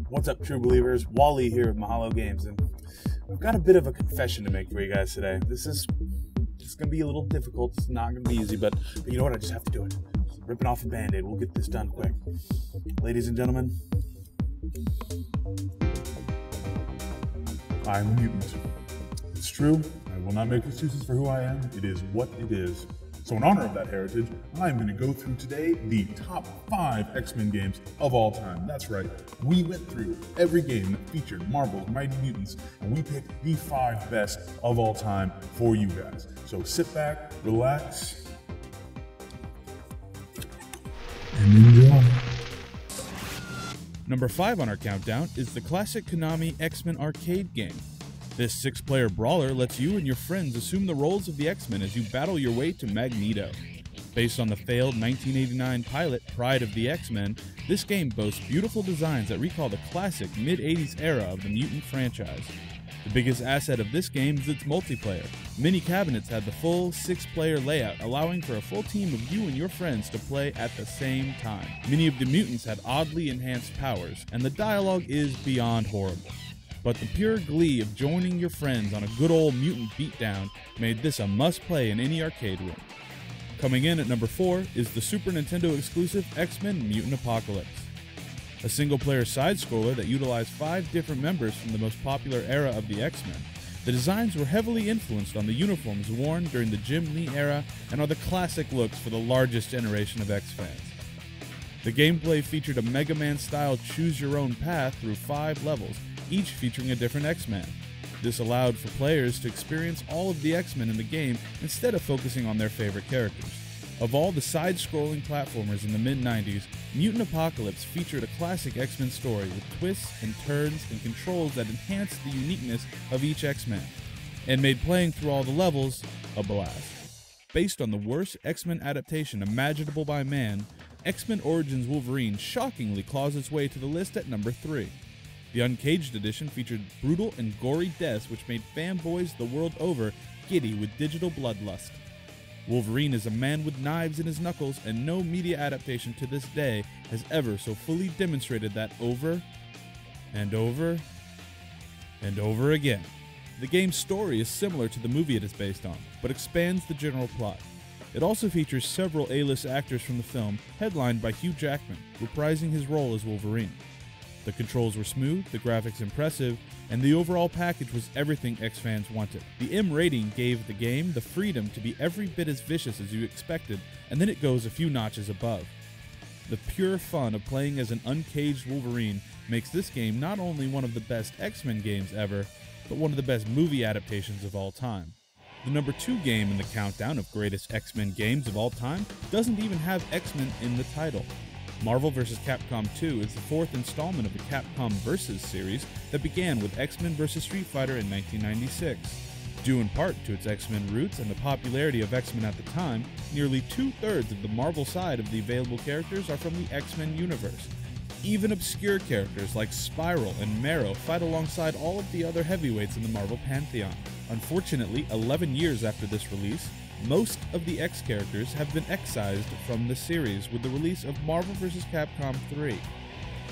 What's up, true believers? WallE here with Mahalo Games, and I've got a bit of a confession to make for you guys today. It's going to be a little difficult. It's not going to be easy, but you know what? I just have to do it. Just ripping off a Band-Aid. We'll get this done quick. Ladies and gentlemen, I'm a mutant. It's true. I will not make excuses for who I am. It is what it is. So in honor of that heritage, I'm going to go through today the top 5 X-Men games of all time. That's right, we went through every game that featured Marvel's Mighty Mutants, and we picked the 5 best of all time for you guys. So sit back, relax, and enjoy. Number 5 on our countdown is the classic Konami X-Men arcade game. This 6-player brawler lets you and your friends assume the roles of the X-Men as you battle your way to Magneto. Based on the failed 1989 pilot Pride of the X-Men, this game boasts beautiful designs that recall the classic mid-80s era of the mutant franchise. The biggest asset of this game is its multiplayer. Many cabinets had the full 6-player layout, allowing for a full team of you and your friends to play at the same time. Many of the mutants had oddly enhanced powers, and the dialogue is beyond horrible. But the pure glee of joining your friends on a good old mutant beatdown made this a must-play in any arcade room. Coming in at number 4 is the Super Nintendo exclusive X-Men Mutant Apocalypse. A single-player side-scroller that utilized 5 different members from the most popular era of the X-Men. The designs were heavily influenced on the uniforms worn during the Jim Lee era and are the classic looks for the largest generation of X-fans. The gameplay featured a Mega Man-style choose-your-own path through 5 levels, each featuring a different X-Man. This allowed for players to experience all of the X-Men in the game instead of focusing on their favorite characters. Of all the side-scrolling platformers in the mid-90s, Mutant Apocalypse featured a classic X-Men story with twists and turns and controls that enhanced the uniqueness of each X-Man, and made playing through all the levels a blast. Based on the worst X-Men adaptation imaginable by man, X-Men Origins Wolverine shockingly claws its way to the list at number 3. The Uncaged edition featured brutal and gory deaths which made fanboys the world over giddy with digital bloodlust. Wolverine is a man with knives in his knuckles, and no media adaptation to this day has ever so fully demonstrated that over and over and over again. The game's story is similar to the movie it is based on, but expands the general plot. It also features several A-list actors from the film, headlined by Hugh Jackman, reprising his role as Wolverine. The controls were smooth, the graphics impressive, and the overall package was everything X-fans wanted. The M rating gave the game the freedom to be every bit as vicious as you expected, and then it goes a few notches above. The pure fun of playing as an uncaged Wolverine makes this game not only one of the best X-Men games ever, but one of the best movie adaptations of all time. The number 2 game in the countdown of greatest X-Men games of all time doesn't even have X-Men in the title. Marvel vs. Capcom 2 is the 4th installment of the Capcom Vs. series that began with X-Men vs. Street Fighter in 1996. Due in part to its X-Men roots and the popularity of X-Men at the time, nearly 2/3 of the Marvel side of the available characters are from the X-Men universe. Even obscure characters like Spiral and Marrow fight alongside all of the other heavyweights in the Marvel pantheon. Unfortunately, 11 years after this release, most of the X characters have been excised from the series with the release of Marvel vs. Capcom 3.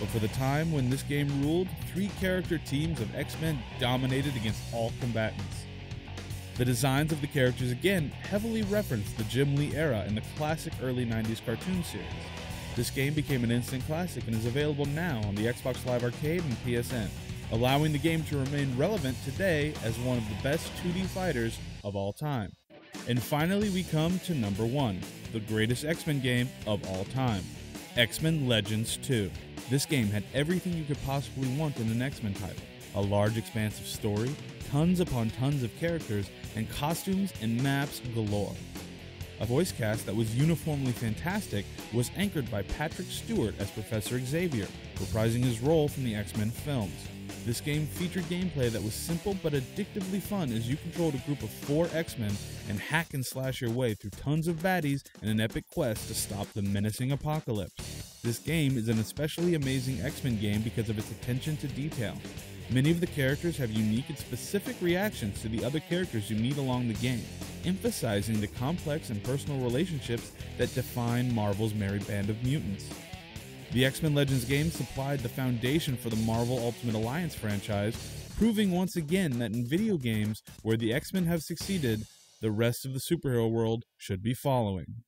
But for the time when this game ruled, 3 character teams of X-Men dominated against all combatants. The designs of the characters again heavily reference the Jim Lee era in the classic early 90s cartoon series. This game became an instant classic and is available now on the Xbox Live Arcade and PSN, allowing the game to remain relevant today as one of the best 2D fighters of all time. And finally we come to number 1, the greatest X-Men game of all time, X-Men Legends 2. This game had everything you could possibly want in an X-Men title. A large expansive story, tons upon tons of characters, and costumes and maps galore. A voice cast that was uniformly fantastic was anchored by Patrick Stewart as Professor Xavier, reprising his role from the X-Men films. This game featured gameplay that was simple but addictively fun as you controlled a group of 4 X-Men and hack and slash your way through tons of baddies in an epic quest to stop the menacing apocalypse. This game is an especially amazing X-Men game because of its attention to detail. Many of the characters have unique and specific reactions to the other characters you meet along the game, emphasizing the complex and personal relationships that define Marvel's merry band of mutants. The X-Men Legends game supplied the foundation for the Marvel Ultimate Alliance franchise, proving once again that in video games where the X-Men have succeeded, the rest of the superhero world should be following.